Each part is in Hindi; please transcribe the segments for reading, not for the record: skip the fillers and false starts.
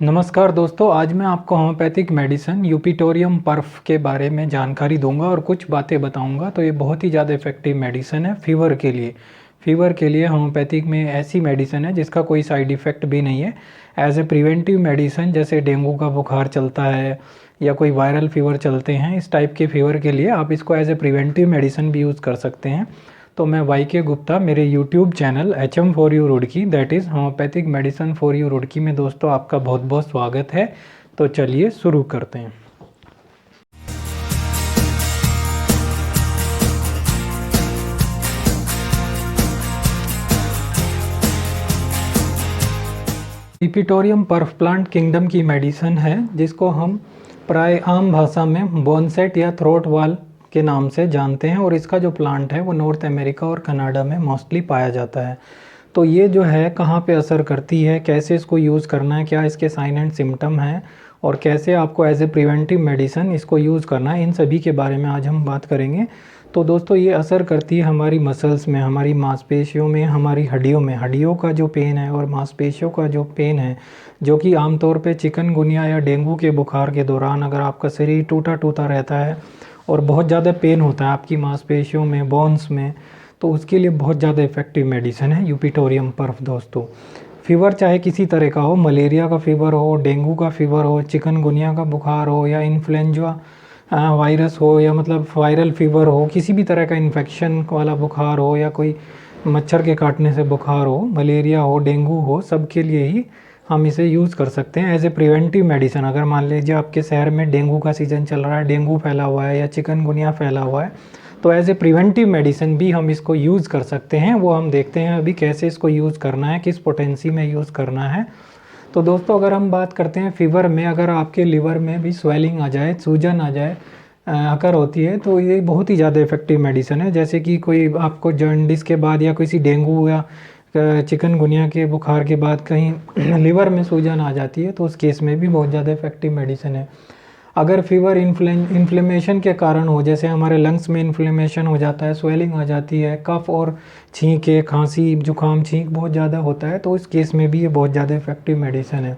नमस्कार दोस्तों, आज मैं आपको होम्योपैथिक मेडिसिन यूपिटोरियम पर्फ के बारे में जानकारी दूंगा और कुछ बातें बताऊंगा। तो ये बहुत ही ज़्यादा इफ़ेक्टिव मेडिसिन है फीवर के लिए। फीवर के लिए होम्योपैथिक में ऐसी मेडिसिन है जिसका कोई साइड इफ़ेक्ट भी नहीं है। एज ए प्रिवेंटिव मेडिसिन, जैसे डेंगू का बुखार चलता है या कोई वायरल फीवर चलते हैं, इस टाइप के फीवर के लिए आप इसको एज ए प्रिवेंटिव मेडिसिन भी यूज़ कर सकते हैं। तो मैं वाई के गुप्ता, मेरे YouTube channel HM4U Roorkee, that is homeopathic medicine for you Roorkee में दोस्तों आपका बहुत बहुत स्वागत है। तो चलिए शुरू करते हैं। यूपिटोरियम पर्फ प्लांट किंगडम की मेडिसिन है, जिसको हम प्राय आम भाषा में बोनसेट या थ्रोट वाल के नाम से जानते हैं। और इसका जो प्लांट है वो नॉर्थ अमेरिका और कनाडा में मोस्टली पाया जाता है। तो ये जो है कहाँ पे असर करती है, कैसे इसको यूज़ करना है, क्या इसके साइन एंड सिम्टम हैं और कैसे आपको एज ए प्रिवेंटिव मेडिसिन इसको यूज़ करना है, इन सभी के बारे में आज हम बात करेंगे। तो दोस्तों, ये असर करती है हमारी मसल्स में, हमारी मांसपेशियों में, हमारी हड्डियों में। हड्डियों का जो पेन है और मांसपेशियों का जो पेन है, जो कि आमतौर पे चिकनगुनिया या डेंगू के बुखार के दौरान अगर आपका शरीर टूटा टूटा रहता है और बहुत ज़्यादा पेन होता है आपकी मांसपेशियों में, बोन्स में, तो उसके लिए बहुत ज़्यादा इफ़ेक्टिव मेडिसिन है यूपिटोरियम पर्फ दोस्तों। फीवर चाहे किसी तरह का हो, मलेरिया का फीवर हो, डेंगू का फीवर हो, चिकनगुनिया का बुखार हो या इन्फ्लुएंजा वायरस हो या मतलब वायरल फीवर हो, किसी भी तरह का इन्फेक्शन वाला बुखार हो या कोई मच्छर के काटने से बुखार हो, मलेरिया हो, डेंगू हो, सब के लिए ही हम इसे यूज़ कर सकते हैं एज ए प्रिवेंटिव मेडिसिन। अगर मान लीजिए आपके शहर में डेंगू का सीज़न चल रहा है, डेंगू फैला हुआ है या चिकनगुनिया फैला हुआ है, तो एज ए प्रिवेंटिव मेडिसिन भी हम इसको यूज़ कर सकते हैं। वो हम देखते हैं अभी कैसे इसको यूज़ करना है, किस पोटेंसी में यूज़ करना है। तो दोस्तों, अगर हम बात करते हैं फीवर में, अगर आपके लिवर में भी स्वेलिंग आ जाए, सूजन आ जाए, अकर होती है, तो ये बहुत ही ज़्यादा इफेक्टिव मेडिसिन है। जैसे कि कोई आपको जॉन्डिस के बाद या किसी डेंगू या चिकनगुनिया के बुखार के बाद कहीं लिवर में सूजन आ जाती है, तो उस केस में भी बहुत ज़्यादा इफेक्टिव मेडिसिन है। अगर फीवर इन्फ्लेमेशन के कारण हो, जैसे हमारे लंग्स में इन्फ्लेमेशन हो जाता है, स्वेलिंग आ जाती है, कफ और छींके, खांसी, जुकाम, छींक बहुत ज़्यादा होता है, तो इस केस में भी ये बहुत ज़्यादा इफेक्टिव मेडिसिन है।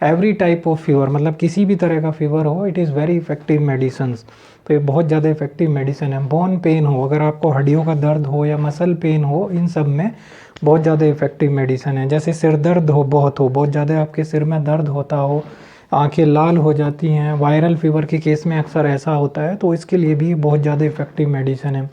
एवरी टाइप ऑफ फीवर, मतलब किसी भी तरह का फीवर हो, it is very effective medicines. तो ये बहुत ज़्यादा इफेक्टिव मेडिसिन है। बोन पेन हो, अगर आपको हड्डियों का दर्द हो या मसल पेन हो, इन सब में बहुत ज़्यादा इफेक्टिव मेडिसिन है। जैसे सिर दर्द हो, बहुत ज़्यादा आपके सिर में दर्द होता हो, आंखें लाल हो जाती हैं, वायरल फीवर के केस में अक्सर ऐसा होता है, तो इसके लिए भी बहुत ज़्यादा इफेक्टिव मेडिसिन है।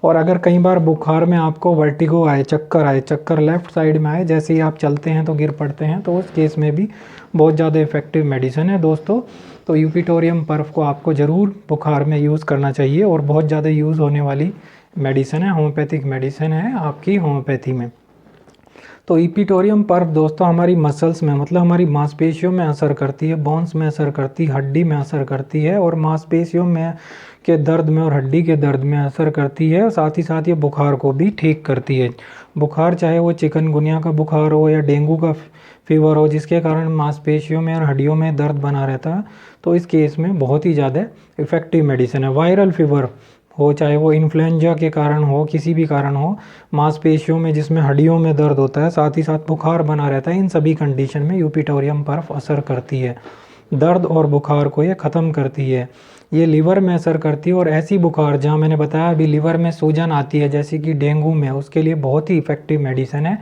और अगर कई बार बुखार में आपको वर्टिगो आए, चक्कर लेफ़्ट साइड में आए, जैसे ही आप चलते हैं तो गिर पड़ते हैं, तो उस केस में भी बहुत ज़्यादा इफेक्टिव मेडिसिन है दोस्तों। तो यूपिटोरियम पर्फ को आपको ज़रूर बुखार में यूज़ करना चाहिए और बहुत ज़्यादा यूज़ होने वाली मेडिसिन है, होम्योपैथिक मेडिसिन है आपकी होम्योपैथी में। तो यूपिटोरियम पर्फ दोस्तों हमारी मसल्स में, मतलब हमारी मांसपेशियों में असर करती है, बोन्स में असर करती है, हड्डी में असर करती है और मांसपेशियों में के दर्द में और हड्डी के दर्द में असर करती है। और साथ ही साथ ये बुखार को भी ठीक करती है। बुखार चाहे वो चिकनगुनिया का बुखार हो या डेंगू का फीवर हो, जिसके कारण मांसपेशियों में और हड्डियों में दर्द बना रहता है, तो इस केस में बहुत ही ज़्यादा इफेक्टिव मेडिसिन है। वायरल फीवर हो, चाहे वो इन्फ्लुएंजा के कारण हो, किसी भी कारण हो, मांसपेशियों में जिसमें हड्डियों में दर्द होता है, साथ ही साथ बुखार बना रहता है, इन सभी कंडीशन में यूपिटोरियम पर्फ असर करती है। दर्द और बुखार को ये ख़त्म करती है। ये लिवर में असर करती है और ऐसी बुखार जहाँ मैंने बताया अभी लिवर में सूजन आती है, जैसे कि डेंगू में, उसके लिए बहुत ही इफ़ेक्टिव मेडिसिन है।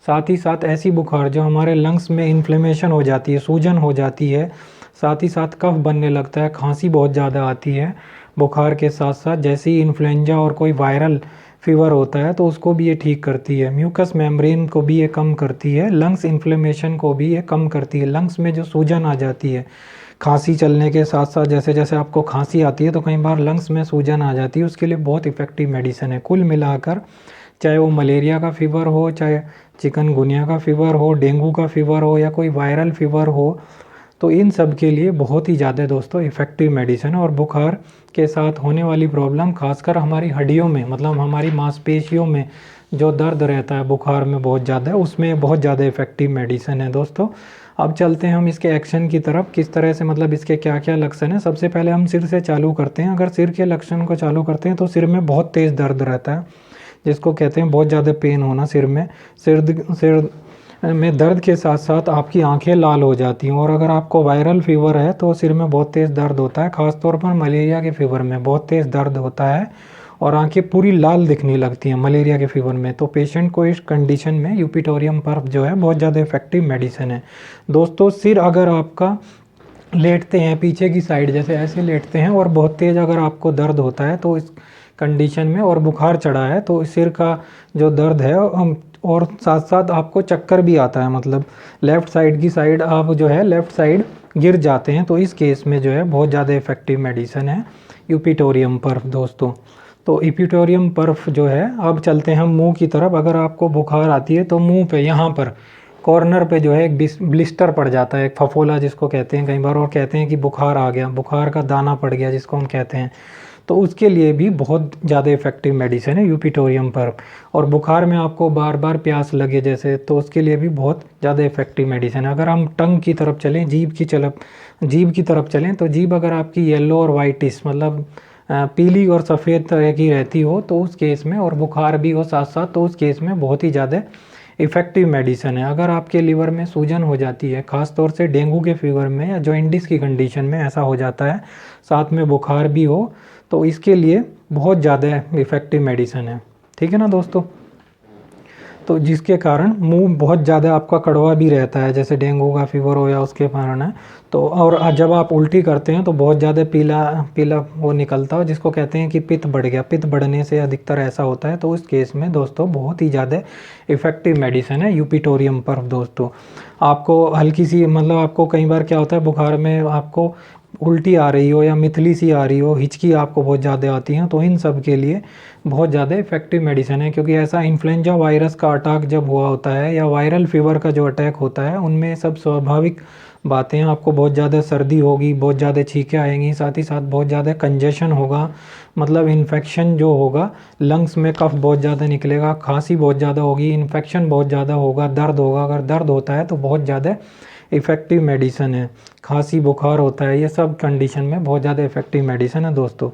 साथ ही साथ ऐसी बुखार जो हमारे लंग्स में इन्फ्लेमेशन हो जाती है, सूजन हो जाती है, साथ ही साथ कफ बनने लगता है, खांसी बहुत ज़्यादा आती है बुखार के साथ साथ, जैसे ही इन्फ्लुएंजा और कोई वायरल फीवर होता है, तो उसको भी ये ठीक करती है। म्यूकस मेम्ब्रेन को भी ये कम करती है, लंग्स इन्फ्लेमेशन को भी ये कम करती है। लंग्स में जो सूजन आ जाती है खांसी चलने के साथ साथ, जैसे जैसे आपको खांसी आती है तो कई बार लंग्स में सूजन आ जाती है, उसके लिए बहुत इफ़ेक्टिव मेडिसिन है। कुल मिलाकर चाहे वो मलेरिया का फ़ीवर हो, चाहे चिकनगुनिया का फ़ीवर हो, डेंगू का फ़ीवर हो या कोई वायरल फ़ीवर हो, तो इन सब के लिए बहुत ही ज़्यादा दोस्तों इफ़ेक्टिव मेडिसिन है। और बुखार के साथ होने वाली प्रॉब्लम, खासकर हमारी हड्डियों में, मतलब हमारी मांसपेशियों में जो दर्द रहता है बुखार में बहुत ज़्यादा, उसमें बहुत ज़्यादा इफ़ेक्टिव मेडिसिन है दोस्तों। अब चलते हैं हम इसके एक्शन की तरफ, किस तरह से, मतलब इसके क्या क्या लक्षण हैं। सबसे पहले हम सिर से चालू करते हैं। अगर सिर के लक्षण को चालू करते हैं तो सिर में बहुत तेज़ दर्द रहता है, जिसको कहते हैं बहुत ज़्यादा पेन होना सिर में। सिर में दर्द के साथ साथ आपकी आंखें लाल हो जाती हैं। और अगर आपको वायरल फीवर है तो सिर में बहुत तेज़ दर्द होता है, ख़ासतौर पर मलेरिया के फीवर में बहुत तेज़ दर्द होता है और आंखें पूरी लाल दिखने लगती हैं मलेरिया के फीवर में। तो पेशेंट को इस कंडीशन में यूपिटोरियम पर्फ जो है बहुत ज़्यादा इफेक्टिव मेडिसिन है। दोस्तों, सिर अगर आपका लेटते हैं पीछे की साइड, जैसे ऐसे लेटते हैं और बहुत तेज़ अगर आपको दर्द होता है तो इस कंडीशन में, और बुखार चढ़ा है तो सिर का जो दर्द है और साथ साथ आपको चक्कर भी आता है, मतलब लेफ़्ट साइड की साइड आप जो है लेफ़्ट साइड गिर जाते हैं, तो इस केस में जो है बहुत ज़्यादा इफेक्टिव मेडिसिन है यूपिटोरियम पर्फ दोस्तों। तो यूपिटोरियम पर्फ जो है, अब चलते हैं हम मुंह की तरफ। अगर आपको बुखार आती है तो मुंह पे यहाँ पर कॉर्नर पे जो है एक ब्लिस्टर पड़ जाता है, एक फफोला जिसको कहते हैं कई बार, और कहते हैं कि बुखार आ गया, बुखार का दाना पड़ गया जिसको हम कहते हैं। तो उसके लिए भी बहुत ज़्यादा इफेक्टिव मेडिसिन है यूपिटोरियम पर्फ। और बुखार में आपको बार बार प्यास लगे जैसे, तो उसके लिए भी बहुत ज़्यादा इफेक्टिव मेडिसिन है। अगर हम टंग की तरफ चलें, जीभ की तरफ चलें, तो जीभ अगर आपकी येलो और वाइटिश, मतलब पीली और सफ़ेद तरह की रहती हो तो उस केस में, और बुखार भी हो साथ साथ, तो उस केस में बहुत ही ज़्यादा इफ़ेक्टिव मेडिसिन है। अगर आपके लीवर में सूजन हो जाती है, ख़ास तौर से डेंगू के फीवर में या जॉइंटिस की कंडीशन में ऐसा हो जाता है, साथ में बुखार भी हो, तो इसके लिए बहुत ज़्यादा इफ़ेक्टिव मेडिसिन है। ठीक है ना दोस्तों। तो जिसके कारण मुंह बहुत ज़्यादा आपका कड़वा भी रहता है, जैसे डेंगू का फीवर हो या उसके कारण है तो। और जब आप उल्टी करते हैं तो बहुत ज़्यादा पीला पीला वो निकलता है, जिसको कहते हैं कि पित्त बढ़ गया। पित्त बढ़ने से अधिकतर ऐसा होता है, तो उस केस में दोस्तों बहुत ही ज़्यादा इफ़ेक्टिव मेडिसिन है यूपिटोरियम पर्फ दोस्तों। आपको हल्की सी, मतलब आपको कई बार क्या होता है बुखार में, आपको उल्टी आ रही हो या मिथली सी आ रही हो, हिचकी आपको बहुत ज़्यादा आती हैं, तो इन सब के लिए बहुत ज़्यादा इफेक्टिव मेडिसिन है। क्योंकि ऐसा इन्फ्लुएंजा वायरस का अटैक जब हुआ होता है या वायरल फीवर का जो अटैक होता है, उनमें सब स्वाभाविक बातें हैं। आपको बहुत ज़्यादा सर्दी होगी, बहुत ज़्यादा छींकें आएंगी, साथ ही साथ बहुत ज़्यादा कंजेशन होगा, मतलब इन्फेक्शन जो होगा, लंग्स में कफ बहुत ज़्यादा निकलेगा, खांसी बहुत ज़्यादा होगी, इन्फेक्शन बहुत ज़्यादा होगा, दर्द होगा। अगर दर्द होता है तो बहुत ज़्यादा इफ़ेक्टिव मेडिसिन है। खांसी बुखार होता है, ये सब कंडीशन में बहुत ज़्यादा इफ़ेक्टिव मेडिसिन है दोस्तों।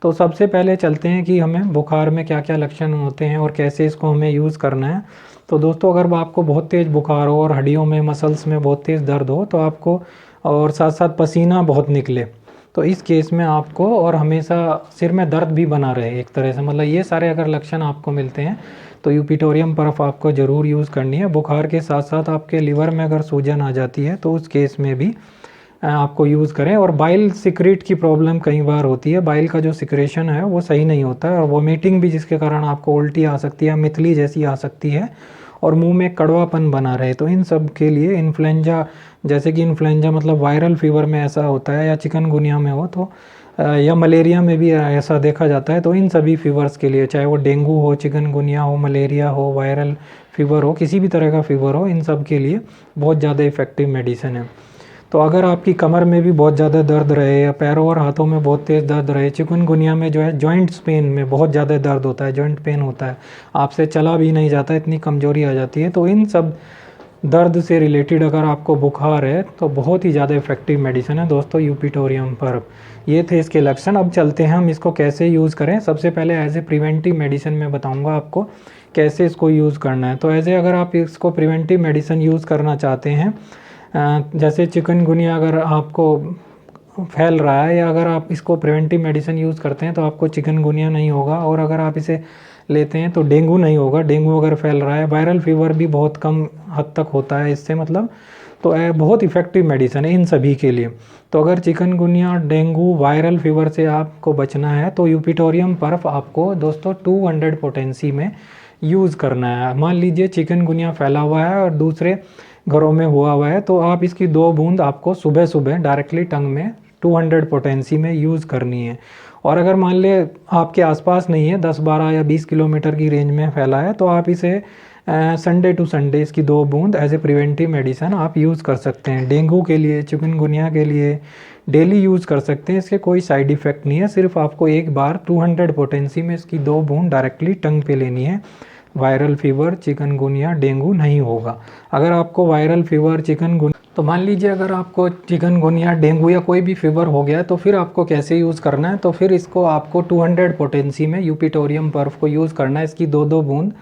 तो सबसे पहले चलते हैं कि हमें बुखार में क्या क्या लक्षण होते हैं और कैसे इसको हमें यूज़ करना है। तो दोस्तों, अगर आपको बहुत तेज़ बुखार हो और हड्डियों में, मसल्स में बहुत तेज़ दर्द हो तो आपको, और साथ साथ पसीना बहुत निकले, तो इस केस में आपको, और हमेशा सिर में दर्द भी बना रहे एक तरह से, मतलब ये सारे अगर लक्षण आपको मिलते हैं तो यूपिटोरियम पर्फ आपको ज़रूर यूज़ करनी है। बुखार के साथ साथ आपके लीवर में अगर सूजन आ जाती है तो उस केस में भी आपको यूज़ करें। और बाइल सिक्रेट की प्रॉब्लम कई बार होती है, बाइल का जो सिक्रेशन है वो सही नहीं होता है, और वोमिटिंग भी, जिसके कारण आपको उल्टी आ सकती है, मितली जैसी आ सकती है, और मुंह में कड़वापन बना रहे, तो इन सब के लिए इन्फ्लुएंजा, जैसे कि इन्फ्लुएंजा मतलब वायरल फीवर में ऐसा होता है, या चिकनगुनिया में हो तो, या मलेरिया में भी ऐसा देखा जाता है। तो इन सभी फीवर्स के लिए, चाहे वो डेंगू हो, चिकनगुनिया हो, मलेरिया हो, वायरल फीवर हो, किसी भी तरह का फीवर हो, इन सब के लिए बहुत ज़्यादा इफ़ेक्टिव मेडिसिन है। तो अगर आपकी कमर में भी बहुत ज़्यादा दर्द रहे या पैरों और हाथों में बहुत तेज़ दर्द रहे, चिकनगुनिया में जो है जॉइंट्स पेन में बहुत ज़्यादा दर्द होता है, जॉइंट पेन होता है, आपसे चला भी नहीं जाता, इतनी कमज़ोरी आ जाती है, तो इन सब दर्द से रिलेटेड अगर आपको बुखार है तो बहुत ही ज़्यादा इफेक्टिव मेडिसिन है दोस्तों यूपिटोरियम पर्फ। ये थे इसके लक्षण। अब चलते हैं हम इसको कैसे यूज़ करें। सबसे पहले एज ए प्रिवेंटिव मेडिसिन मैं बताऊंगा आपको कैसे इसको यूज़ करना है। तो एज ए, अगर आप इसको प्रिवेंटिव मेडिसिन यूज़ करना चाहते हैं, जैसे चिकनगुनिया अगर आपको फैल रहा है, या अगर आप इसको प्रिवेंटिव मेडिसिन यूज़ करते हैं तो आपको चिकनगुनिया नहीं होगा, और अगर आप इसे लेते हैं तो डेंगू नहीं होगा। डेंगू अगर फैल रहा है, वायरल फीवर भी बहुत कम हद तक होता है इससे, मतलब तो बहुत इफ़ेक्टिव मेडिसिन है इन सभी के लिए। तो अगर चिकनगुनिया, डेंगू, वायरल फीवर से आपको बचना है तो यूपिटोरियम पर्फ आपको दोस्तों 200 पोटेंसी में यूज़ करना है। मान लीजिए चिकनगुनिया फैला हुआ है और दूसरे घरों में हुआ है, तो आप इसकी 2 बूंद आपको सुबह सुबह डायरेक्टली टंग में 200 पोटेंसी में यूज़ करनी है। और अगर मान ले आपके आसपास नहीं है, 10, 12 या 20 किलोमीटर की रेंज में फैला है, तो आप इसे संडे टू संडे इसकी 2 बूंद एज ए प्रिवेंटिव मेडिसिन आप यूज़ कर सकते हैं। डेंगू के लिए, चिकनगुनिया के लिए डेली यूज़ कर सकते हैं, इसके कोई साइड इफ़ेक्ट नहीं है। सिर्फ आपको एक बार 200 पोटेंसी में इसकी 2 बूंद डायरेक्टली टंग पे लेनी है। वायरल फीवर, चिकनगुनिया, डेंगू नहीं होगा। अगर आपको वायरल फीवर, चिकनगुनिया, तो मान लीजिए अगर आपको चिकनगुनिया, डेंगू या कोई भी फीवर हो गया, तो फिर आपको कैसे यूज़ करना है। तो फिर इसको आपको 200 पोटेंसी में यूपिटोरियम पर्फ को यूज़ करना है। इसकी 2-2 बूंद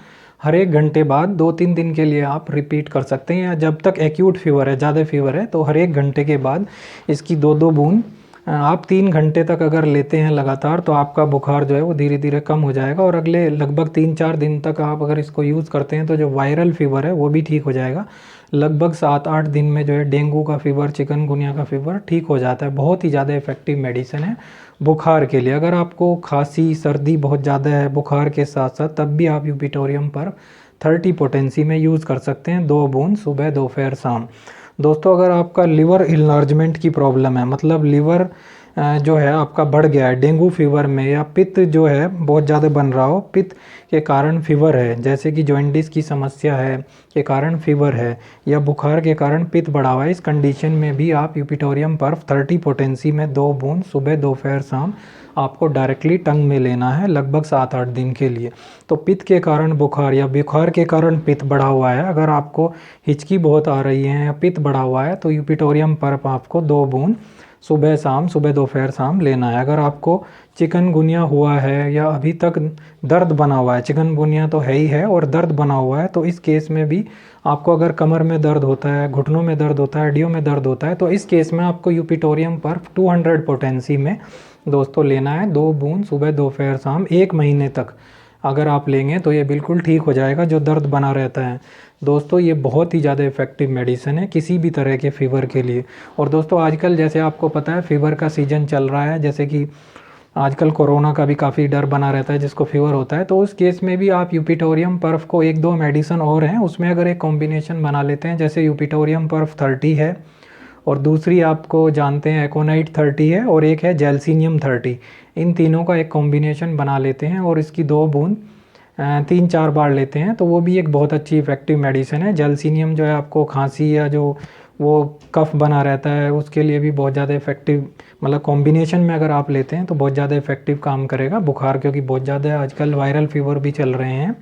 हर 1 घंटे बाद 2-3 दिन के लिए आप रिपीट कर सकते हैं, या जब तक एक्यूट फीवर है, ज़्यादा फीवर है, तो हर 1 घंटे के बाद इसकी 2-2 बूंद आप 3 घंटे तक अगर लेते हैं लगातार, तो आपका बुखार जो है वो धीरे धीरे कम हो जाएगा। और अगले लगभग 3-4 दिन तक आप अगर इसको यूज़ करते हैं तो जो वायरल फीवर है वो भी ठीक हो जाएगा। लगभग 7-8 दिन में जो है डेंगू का फीवर, चिकनगुनिया का फीवर ठीक हो जाता है। बहुत ही ज़्यादा इफ़ेक्टिव मेडिसिन है बुखार के लिए। अगर आपको खांसी सर्दी बहुत ज़्यादा है बुखार के साथ साथ, तब भी आप यूपिटोरियम पर 30 पोटेंसी में यूज़ कर सकते हैं, 2 बूंद सुबह दोपहर शाम। दोस्तों अगर आपका लिवर इन्लार्जमेंट की प्रॉब्लम है, मतलब लिवर जो है आपका बढ़ गया है डेंगू फीवर में, या पित्त जो है बहुत ज़्यादा बन रहा हो, पित्त के कारण फीवर है, जैसे कि जॉइंटिस की समस्या है के कारण फीवर है, या बुखार के कारण पित्त बढ़ा हुआ है, इस कंडीशन में भी आप यूपिटोरियम पर्फ 30 पोटेंसी में 2 बूंद सुबह दोपहर शाम आपको डायरेक्टली टंग में लेना है लगभग 7-8 दिन के लिए। तो पित्त के कारण बुखार या बुखार के कारण पित्त बढ़ा हुआ है, अगर आपको हिचकी बहुत आ रही है या पित्त बढ़ा हुआ है, तो यूपिटोरियम पर्फ आपको 2 बूंद सुबह शाम, सुबह दोपहर शाम लेना है। अगर आपको चिकनगुनिया हुआ है या अभी तक दर्द बना हुआ है, चिकनगुनिया तो है ही है और दर्द बना हुआ है, तो इस केस में भी आपको अगर कमर में दर्द होता है, घुटनों में दर्द होता है, हड्डियों में दर्द होता है, तो इस केस में आपको यूपिटोरियम पर्फ 200 पोटेंसी में दोस्तों लेना है, 2 बूंद सुबह दोपहर शाम 1 महीने तक अगर आप लेंगे तो ये बिल्कुल ठीक हो जाएगा जो दर्द बना रहता है। दोस्तों ये बहुत ही ज़्यादा इफ़ेक्टिव मेडिसिन है किसी भी तरह के फ़ीवर के लिए। और दोस्तों आजकल जैसे आपको पता है फ़ीवर का सीज़न चल रहा है, जैसे कि आजकल कोरोना का भी काफ़ी डर बना रहता है जिसको फीवर होता है, तो उस केस में भी आप यूपिटोरियम पर्फ को 1-2 मेडिसिन और हैं उसमें अगर एक कॉम्बिनेशन बना लेते हैं, जैसे यूपिटोरियम पर्फ 30 है और दूसरी आपको जानते हैं एकोनाइट 30 है और एक है जेलसीनियम 30, इन तीनों का एक कॉम्बिनेशन बना लेते हैं और इसकी 2 बूंद 3-4 बार लेते हैं, तो वो भी एक बहुत अच्छी इफ़ेक्टिव मेडिसिन है। जेलसीनियम जो है आपको खांसी या जो वो कफ बना रहता है उसके लिए भी बहुत ज़्यादा इफ़ेक्टिव, मतलब कॉम्बिनेशन में अगर आप लेते हैं तो बहुत ज़्यादा इफ़ेक्टिव काम करेगा बुखार, क्योंकि बहुत ज़्यादा आजकल वायरल फीवर भी चल रहे हैं।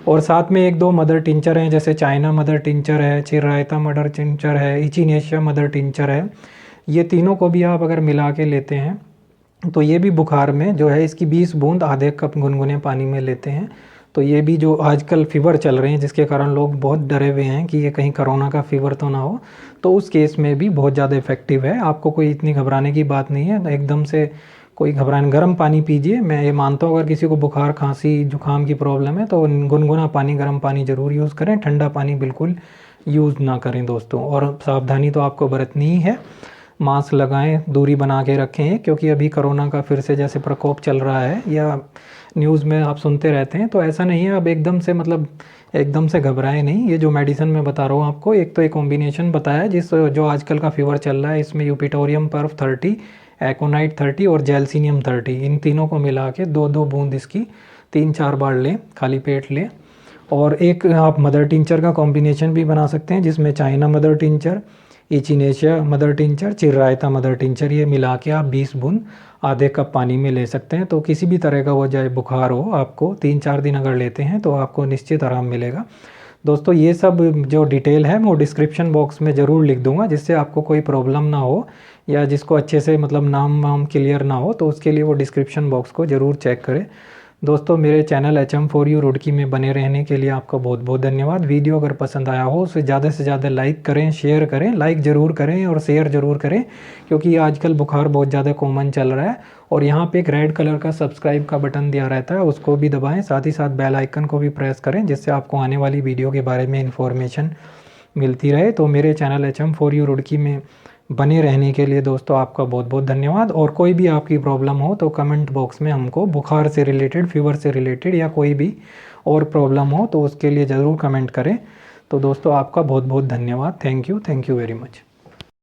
और साथ में 1-2 मदर टिंचर हैं, जैसे चाइना मदर टिंचर है, चिरायता मदर टिंचर है, इचिनेशिया मदर टिंचर है, ये तीनों को भी आप अगर मिला के लेते हैं तो ये भी बुखार में जो है इसकी 20 बूंद आधे कप गुनगुने पानी में लेते हैं, तो ये भी जो आजकल फ़ीवर चल रहे हैं जिसके कारण लोग बहुत डरे हुए हैं कि ये कहीं कोरोना का फ़ीवर तो ना हो, तो उस केस में भी बहुत ज़्यादा इफ़ेक्टिव है। आपको कोई इतनी घबराने की बात नहीं है, एकदम से कोई घबराने, गर्म पानी पीजिए। मैं ये मानता हूँ अगर किसी को बुखार खांसी जुकाम की प्रॉब्लम है तो गुनगुना पानी, गर्म पानी ज़रूर यूज़ करें, ठंडा पानी बिल्कुल यूज़ ना करें दोस्तों। और सावधानी तो आपको बरतनी ही है, मास्क लगाएं, दूरी बना के रखें, क्योंकि अभी कोरोना का फिर से जैसे प्रकोप चल रहा है या न्यूज़ में आप सुनते रहते हैं, तो ऐसा नहीं है अब एकदम से, मतलब एकदम से घबराएं नहीं। ये जो मेडिसिन मैं बता रहा हूँ आपको, एक तो एक कॉम्बिनेशन बताया जिस जो आजकल का फीवर चल रहा है, इसमें यूपिटोरियम पर्फ 30, एकोनाइट 30 और जेलसीनियम 30, इन तीनों को मिला के 2-2 बूंद इसकी 3-4 बार लें, खाली पेट लें। और एक आप मदर टिंचर का कॉम्बिनेशन भी बना सकते हैं जिसमें China mother tincture, echinacea mother tincture, चिरायता मदर टिंचर, ये मिला के आप 20 बूंद आधे कप पानी में ले सकते हैं। तो किसी भी तरह का वो चाहे बुखार हो, आपको 3-4 दिन अगर लेते हैं तो आपको निश्चित आराम मिलेगा। दोस्तों ये सब जो डिटेल है मैं वो डिस्क्रिप्शन बॉक्स में ज़रूर लिख दूंगा, जिससे आपको कोई प्रॉब्लम ना हो या जिसको अच्छे से मतलब नाम वाम क्लियर ना हो, तो उसके लिए वो डिस्क्रिप्शन बॉक्स को ज़रूर चेक करें। दोस्तों मेरे चैनल HM4U रुड़की में बने रहने के लिए आपका बहुत बहुत धन्यवाद। वीडियो अगर पसंद आया हो उसे ज़्यादा से ज़्यादा लाइक करें, शेयर करें, लाइक ज़रूर करें और शेयर ज़रूर करें, क्योंकि आजकल बुखार बहुत ज़्यादा कॉमन चल रहा है। और यहाँ पे एक रेड कलर का सब्सक्राइब का बटन दिया रहता है, उसको भी दबाएँ, साथ ही साथ बेल आइकन को भी प्रेस करें, जिससे आपको आने वाली वीडियो के बारे में इन्फॉर्मेशन मिलती रहे। तो मेरे चैनल HM4U रुड़की में बने रहने के लिए दोस्तों आपका बहुत बहुत धन्यवाद। और कोई भी आपकी प्रॉब्लम हो तो कमेंट बॉक्स में हमको बुखार से रिलेटेड, फीवर से रिलेटेड या कोई भी और प्रॉब्लम हो तो उसके लिए ज़रूर कमेंट करें। तो दोस्तों आपका बहुत बहुत धन्यवाद। Thank you very much.